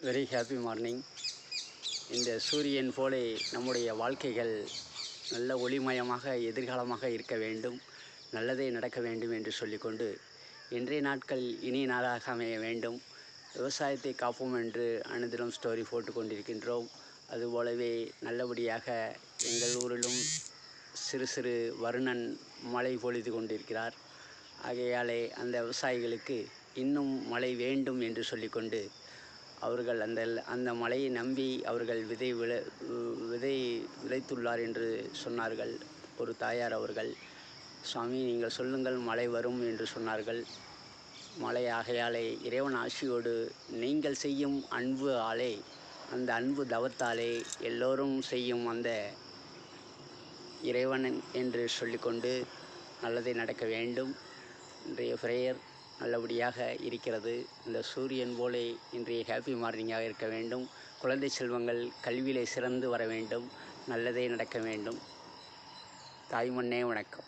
Very happy morning. இந்த சூரியன் போலே நம்முடைய வாழ்க்கைகள் நல்ல ஒளிமயமாக எதிர்காலமாக இருக்க வேண்டும், நல்லதே நடக்க வேண்டும் என்று சொல்லிக்கொண்டு இன்றைய நாட்கள் இனிய நாளாக அமைய வேண்டும். விவசாயத்தை காப்போம் என்று அனுதினம் ஸ்டோரி போட்டு கொண்டிருக்கின்றோம். அதுபோலவே நல்லபடியாக எங்கள் ஊரிலும் சிறு சிறு வருணன் மழை பொழிது கொண்டிருக்கிறார். ஆகையாலே அந்த விவசாயிகளுக்கு இன்னும் மழை வேண்டும் என்று சொல்லிக்கொண்டு அவர்கள் அந்த மழையை நம்பி அவர்கள் விதை விதைத்துள்ளார் என்று சொன்னார்கள். ஒரு தாயார் அவர்கள், சுவாமி நீங்கள் சொல்லுங்கள் மழை வரும் என்று சொன்னார்கள். மழை ஆகையாலே இறைவன் ஆசியோடு நீங்கள் செய்யும் அன்பு ஆலே, அந்த அன்பு தவத்தாலே எல்லோரும் செய்யும் அந்த இறைவன் என்று சொல்லிக்கொண்டு நல்லதை நடக்க வேண்டும். இன்றைய ப்ரேயர் நல்லபடியாக இருக்கிறது. இந்த சூரியன் போலே இன்றைய ஹாப்பி மார்னிங்காக இருக்க வேண்டும். குழந்தை செல்வங்கள் கல்வியிலே சிறந்து வர வேண்டும், நல்லதே நடக்க வேண்டும். தாய்மண்ணே வணக்கம்.